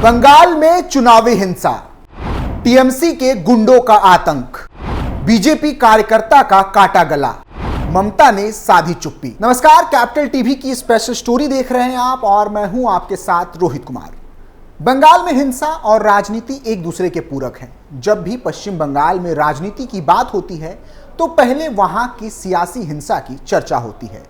बंगाल में चुनावी हिंसा, टीएमसी के गुंडों का आतंक, बीजेपी कार्यकर्ता का काटा गला, ममता ने साधी चुप्पी। नमस्कार, कैपिटल टीवी की स्पेशल स्टोरी देख रहे हैं आप और मैं हूं आपके साथ रोहित कुमार। बंगाल में हिंसा और राजनीति एक दूसरे के पूरक हैं। जब भी पश्चिम बंगाल में राजनीति की बात होती है तो पहले वहां की सियासी हिंसा की चर्चा होती है।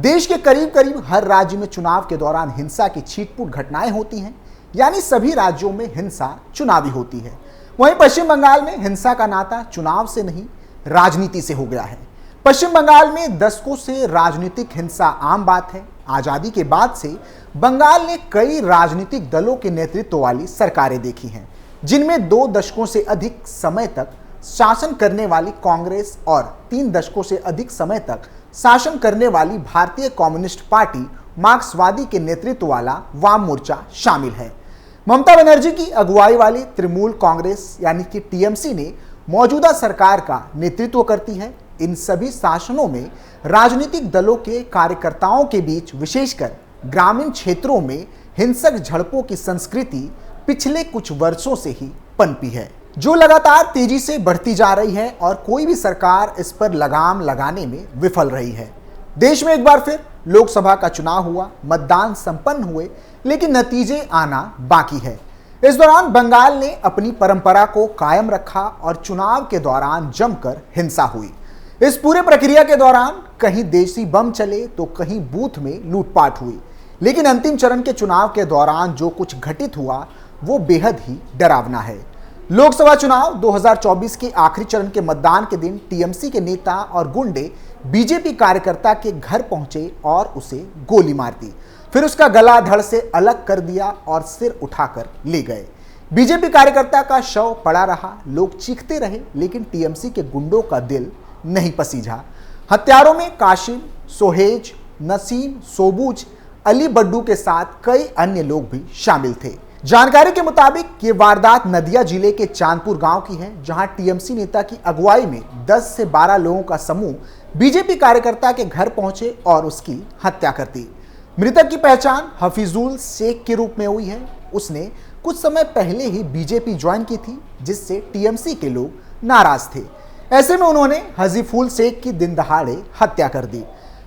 देश के करीब करीब हर राज्य में चुनाव के दौरान हिंसा की छीटपुट घटनाएं होती हैं, यानी सभी राज्यों में हिंसा चुनावी होती है। वहीं पश्चिम बंगाल में हिंसा का नाता चुनाव से नहीं, राजनीति से हो गया है। पश्चिम बंगाल में दशकों से राजनीतिक हिंसा आम बात है। आजादी के बाद से बंगाल ने कई राजनीतिक दलों के नेतृत्व वाली सरकारें देखी हैं, जिनमें 2 दशकों से अधिक समय तक शासन करने वाली कांग्रेस और 3 दशकों से अधिक समय तक शासन करने वाली भारतीय कम्युनिस्ट पार्टी मार्क्सवादी के नेतृत्व वाला वाम मोर्चा शामिल है। ममता बनर्जी की अगुवाई वाली तृणमूल कांग्रेस यानी कि टीएमसी ने मौजूदा सरकार का नेतृत्व करती है। इन सभी शासनों में राजनीतिक दलों के कार्यकर्ताओं के बीच विशेषकर ग्रामीण क्षेत्रों में हिंसक झड़पों की संस्कृति पिछले कुछ वर्षों से ही पनपी है, जो लगातार तेजी से बढ़ती जा रही है और कोई भी सरकार इस पर लगाम लगाने में विफल रही है। देश में एक बार फिर लोकसभा का चुनाव हुआ, मतदान संपन्न हुए, लेकिन नतीजे आना बाकी है। इस दौरान बंगाल ने अपनी परंपरा को कायम रखा और चुनाव के दौरान जमकर हिंसा हुई। इस पूरे प्रक्रिया के दौरान कहीं देसी बम चले तो कहीं बूथ में लूटपाट हुई, लेकिन अंतिम चरण के चुनाव के दौरान जो कुछ घटित हुआ वो बेहद ही डरावना है। लोकसभा चुनाव 2024 के आखिरी चरण के मतदान के दिन टीएमसी के नेता और गुंडे बीजेपी कार्यकर्ता के घर पहुंचे और उसे गोली मार दी, फिर उसका गला धड़ से अलग कर दिया और सिर उठाकर ले गए। बीजेपी कार्यकर्ता का शव पड़ा रहा, लोग चीखते रहे, लेकिन टीएमसी के गुंडों का दिल नहीं पसीजा। हत्यारों में काशिम, सोहेज, नसीम, सोबूज, अली बड्डू के साथ कई अन्य लोग भी शामिल थे। जानकारी के मुताबिक ये वारदात नदिया जिले के चांदपुर गांव की है, जहां टीएमसी नेता की अगुवाई में 10 से 12 लोगों का समूह बीजेपी कार्यकर्ता के घर पहुंचे और उसकी हत्या कर दी। मृतक की पहचान हफीजुल शेख के रूप में हुई है। उसने कुछ समय पहले ही बीजेपी ज्वाइन की थी, जिससे टीएमसी के लोग नाराज थे। ऐसे में उन्होंने हजीफुल शेख की दिन दहाड़े हत्या कर दी।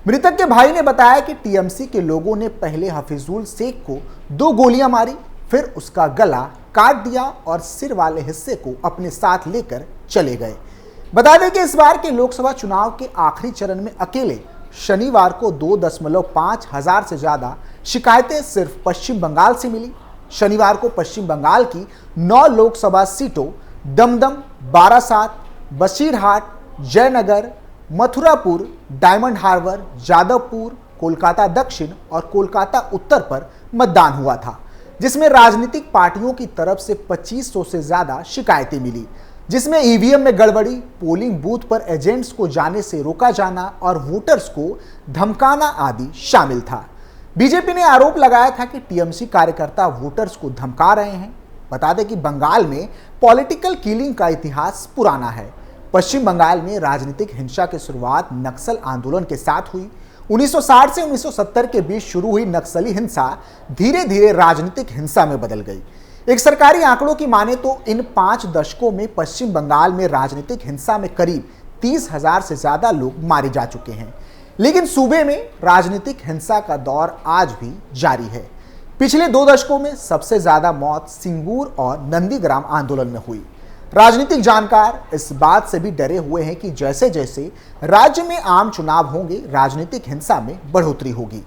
मृतक के भाई ने बताया कि टीएमसी के लोगों ने पहले हफीजुल शेख को 2 गोलियां मारी, फिर उसका गला काट दिया और सिर वाले हिस्से को अपने साथ लेकर चले गए। बता दें कि इस बार के लोकसभा चुनाव के आखिरी चरण में अकेले शनिवार को 2.5 हजार से ज्यादा शिकायतें सिर्फ पश्चिम बंगाल से मिली। शनिवार को पश्चिम बंगाल की 9 लोकसभा सीटों दमदम, बारासात, बशीरहाट, जयनगर, मथुरापुर, डायमंड हार्बर, जादवपुर, कोलकाता दक्षिण और कोलकाता उत्तर पर मतदान हुआ था, जिसमें राजनीतिक पार्टियों की तरफ से 2500 से ज्यादा शिकायतें मिली, जिसमें ईवीएम में गड़बड़ी, पोलिंग बूथ पर एजेंट्स को जाने से रोका जाना और वोटर्स को धमकाना आदि शामिल था। बीजेपी ने आरोप लगाया था कि टीएमसी कार्यकर्ता वोटर्स को धमका रहे हैं। बता दें कि बंगाल में पॉलिटिकल किलिंग का इतिहास पुराना है। पश्चिम बंगाल में राजनीतिक हिंसा की शुरुआत नक्सल आंदोलन के साथ हुई। 1960 से 1970 के बीच शुरू हुई नक्सली हिंसा धीरे धीरे राजनीतिक हिंसा में बदल गई। एक सरकारी आंकड़ों की माने तो इन 5 दशकों में पश्चिम बंगाल में राजनीतिक हिंसा में करीब 30,000 से ज्यादा लोग मारे जा चुके हैं, लेकिन सूबे में राजनीतिक हिंसा का दौर आज भी जारी है। पिछले 2 दशकों में सबसे ज्यादा मौत सिंगूर और नंदीग्राम आंदोलन में हुई। राजनीतिक जानकार इस बात से भी डरे हुए हैं कि जैसे जैसे राज्य में आम चुनाव होंगे, राजनीतिक हिंसा में बढ़ोतरी होगी।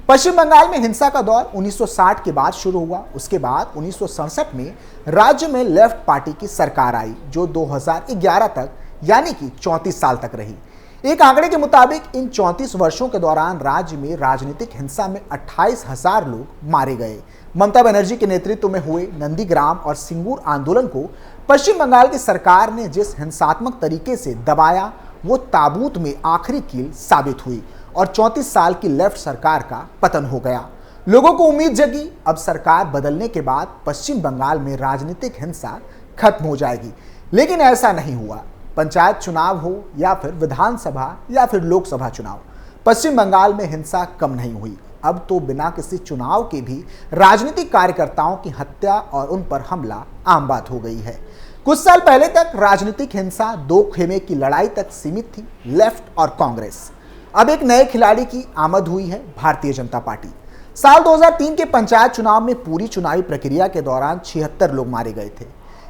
पश्चिम बंगाल में हिंसा का दौर 1960 के बाद शुरू हुआ। उसके बाद 1967 में राज्य में लेफ्ट पार्टी की सरकार आई, जो 2011 तक यानी कि 34 साल तक रही। एक आंकड़े के मुताबिक इन 34 वर्षों के दौरान राज्य में राजनीतिक हिंसा में 28,000 लोग मारे गए। ममता बनर्जी के नेतृत्व में हुए नंदीग्राम और सिंगूर आंदोलन को पश्चिम बंगाल की सरकार ने जिस हिंसात्मक तरीके से दबाया, वो ताबूत में आखिरी कील साबित हुई और 34 साल की लेफ्ट सरकार का पतन हो गया। लोगों को उम्मीद जगी, अब सरकार बदलने के बाद पश्चिम बंगाल में राजनीतिक हिंसा खत्म हो जाएगी, लेकिन ऐसा नहीं हुआ। पंचायत चुनाव हो या फिर विधानसभा या फिर लोकसभा चुनाव, पश्चिम बंगाल में हिंसा कम नहीं हुई। अब तो बिना किसी चुनाव के भी राजनीतिक कार्यकर्ताओं की हत्या और उन पर हमला आम बात हो गई है। कुछ साल पहले तक राजनीतिक हिंसा दो खेमे की लड़ाई तक सीमित थी, लेफ्ट और कांग्रेस। अब एक नए खिलाड़ी की आमद हुई है, भारतीय जनता पार्टी। साल 2003 के पंचायत चुनाव में पूरी चुनावी प्रक्रिया के दौरान 76 लोग मारे गए थे।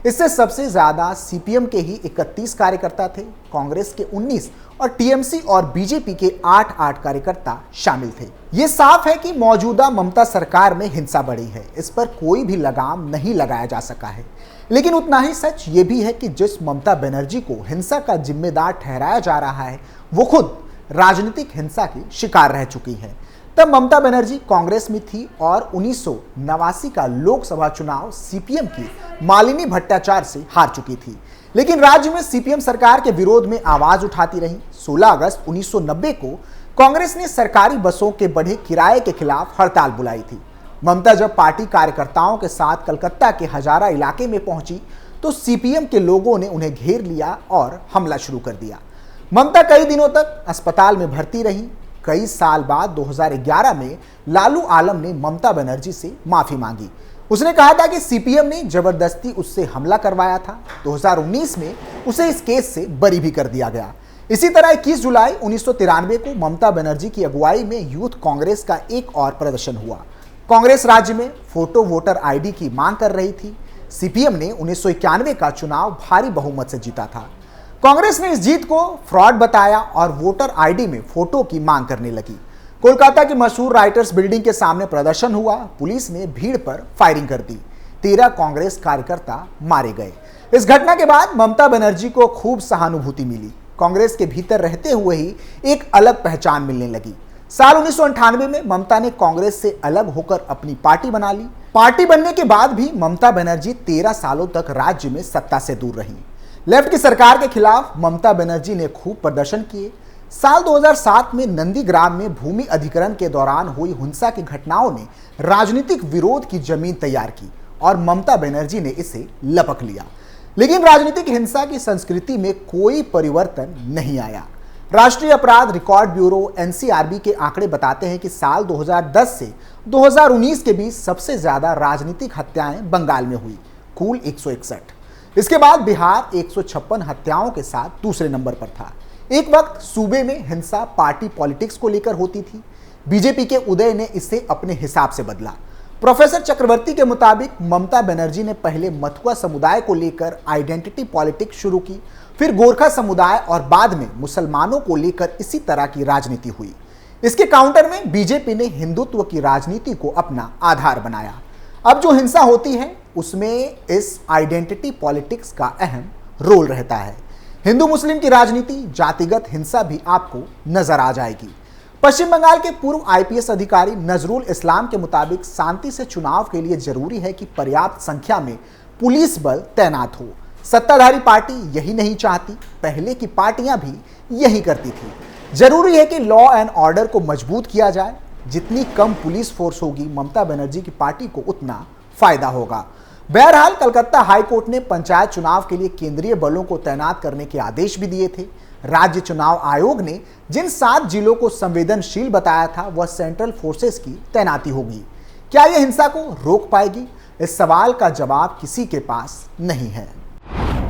इससे सबसे ज्यादा सीपीएम के ही 31 कार्यकर्ता थे, कांग्रेस के 19 और टीएमसी और बीजेपी के 8 कार्यकर्ता शामिल थे। ये साफ है कि मौजूदा ममता सरकार में हिंसा बढ़ी है, इस पर कोई भी लगाम नहीं लगाया जा सका है। लेकिन उतना ही सच ये भी है कि जिस ममता बनर्जी को हिंसा का जिम्मेदार ठहराया जा रहा है, वो खुद राजनीतिक हिंसा की शिकार रह चुकी है। तब ममता बनर्जी कांग्रेस में थी और 1989 का लोकसभा चुनाव सीपीएम की मालिनी भट्टाचार्य से हार चुकी थी, लेकिन राज्य में सीपीएम सरकार के विरोध में आवाज उठाती रही। 16 अगस्त 1990 को कांग्रेस ने सरकारी बसों के बढ़े किराए के खिलाफ हड़ताल बुलाई थी। ममता जब पार्टी कार्यकर्ताओं के साथ कलकत्ता के हजारा इलाके में पहुंची तो सीपीएम के लोगों ने उन्हें घेर लिया और हमला शुरू कर दिया। ममता कई दिनों तक अस्पताल में भर्ती रही। कई साल बाद 2011 में लालू आलम ने ममता बनर्जी से माफी मांगी। उसने कहा था कि सीपीएम ने जबरदस्ती उससे हमला करवाया था। 2019 में उसे इस केस से बरी भी कर दिया गया। इसी तरह 21 जुलाई 1993 को ममता बनर्जी की अगुवाई में यूथ कांग्रेस का एक और प्रदर्शन हुआ। कांग्रेस राज्य में फोटो वोटर आईडी की मांग कर रही थी। सीपीएम ने 1991 का चुनाव भारी बहुमत से जीता था। कांग्रेस ने इस जीत को फ्रॉड बताया और वोटर आईडी में फोटो की मांग करने लगी। कोलकाता की मशहूर राइटर्स बिल्डिंग के सामने प्रदर्शन हुआ। पुलिस ने भीड़ पर फायरिंग कर दी। 13 कांग्रेस कार्यकर्ता मारे गए। इस घटना के बाद ममता बनर्जी को खूब सहानुभूति मिली। कांग्रेस के भीतर रहते हुए ही एक अलग पहचान मिलने लगी। साल 1998 में ममता ने कांग्रेस से अलग होकर अपनी पार्टी बना ली। पार्टी बनने के बाद भी ममता बनर्जी 13 सालों तक राज्य में सत्ता से दूर रही। लेफ्ट की सरकार के खिलाफ ममता बनर्जी ने खूब प्रदर्शन किए। साल 2007 में नंदीग्राम में भूमि अधिग्रहण के दौरान हुई हिंसा की घटनाओं ने राजनीतिक विरोध की जमीन तैयार की और ममता बनर्जी ने इसे लपक लिया। लेकिन राजनीतिक हिंसा की संस्कृति में कोई परिवर्तन नहीं आया। राष्ट्रीय अपराध रिकॉर्ड ब्यूरो एनसीआरबी के आंकड़े बताते हैं कि साल 2010 से 2019 के बीच सबसे ज्यादा राजनीतिक हत्याएं बंगाल में हुई, कुल 161। इसके बाद बिहार 156 हत्याओं के साथ दूसरे नंबर पर था। एक वक्त सूबे में हिंसा पार्टी पॉलिटिक्स को लेकर होती थी। बीजेपी के उदय ने इसे अपने हिसाब से बदला। प्रोफेसर चक्रवर्ती के मुताबिक ममता बनर्जी ने पहले मथुआ समुदाय को लेकर आइडेंटिटी पॉलिटिक्स शुरू की, फिर गोरखा समुदाय और बाद में मुसलमानों को लेकर इसी तरह की राजनीति हुई। इसके काउंटर में बीजेपी ने हिंदुत्व की राजनीति को अपना आधार बनाया। अब जो हिंसा होती है उसमें इस आइडेंटिटी पॉलिटिक्स का अहम रोल रहता है। हिंदू मुस्लिम की राजनीति, जातिगत हिंसा भी आपको नजर आ जाएगी। पश्चिम बंगाल के पूर्व आईपीएस अधिकारी नजरुल इस्लाम के मुताबिक शांति से चुनाव के लिए जरूरी है कि पर्याप्त संख्या में पुलिस बल तैनात हो। सत्ताधारी पार्टी यही नहीं चाहती, पहले की पार्टियां भी यही करती थी। जरूरी है कि लॉ एंड ऑर्डर को मजबूत किया जाए। जितनी कम पुलिस फोर्स होगी, ममता बनर्जी की पार्टी को उतना फायदा होगा। बहरहाल कलकत्ता हाईकोर्ट ने पंचायत चुनाव के लिए केंद्रीय बलों को तैनात करने के आदेश भी दिए थे। राज्य चुनाव आयोग ने जिन 7 जिलों को संवेदनशील बताया था वह सेंट्रल फोर्सेस की तैनाती होगी। क्या यह हिंसा को रोक पाएगी? इस सवाल का जवाब किसी के पास नहीं है।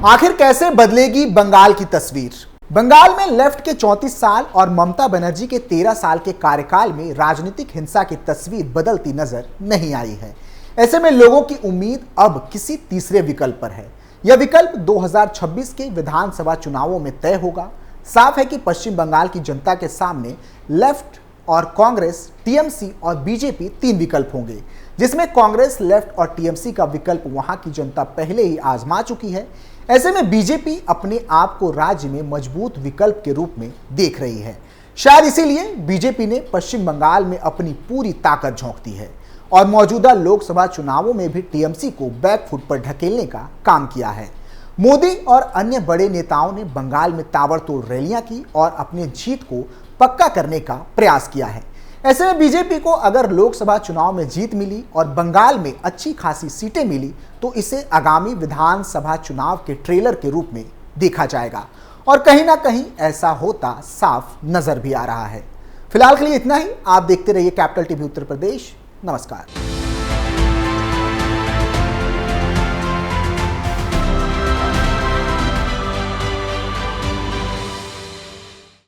आखिर कैसे बदलेगी बंगाल की तस्वीर? बंगाल में लेफ्ट के 34 साल और ममता बनर्जी के 13 साल के कार्यकाल में राजनीतिक हिंसा की तस्वीर बदलती नजर नहीं आई है। ऐसे में लोगों की उम्मीद अब किसी तीसरे विकल्प पर है। यह विकल्प 2026 के विधानसभा चुनावों में तय होगा। साफ है कि पश्चिम बंगाल की जनता के सामने लेफ्ट और कांग्रेस, टीएमसी और बीजेपी 3 विकल्प होंगे, जिसमें कांग्रेस, लेफ्ट और टीएमसी का विकल्प वहां की जनता पहले ही आजमा चुकी है। ऐसे में बीजेपी अपने आप को राज्य में मजबूत विकल्प के रूप में देख रही है। शायद इसीलिए बीजेपी ने पश्चिम बंगाल में अपनी पूरी ताकत झोंक दी है और मौजूदा लोकसभा चुनावों में भी टीएमसी को बैकफुट पर ढकेलने का काम किया है। मोदी और अन्य बड़े नेताओं ने बंगाल में ताबड़तोड़ रैलियां की और अपनी जीत को पक्का करने का प्रयास किया है। ऐसे में बीजेपी को अगर लोकसभा चुनाव में जीत मिली और बंगाल में अच्छी खासी सीटें मिली तो इसे आगामी विधानसभा चुनाव के ट्रेलर के रूप में देखा जाएगा और कहीं ना कहीं ऐसा होता साफ नजर भी आ रहा है। फिलहाल के लिए इतना ही। आप देखते रहिए कैपिटल टीवी उत्तर प्रदेश। नमस्कार।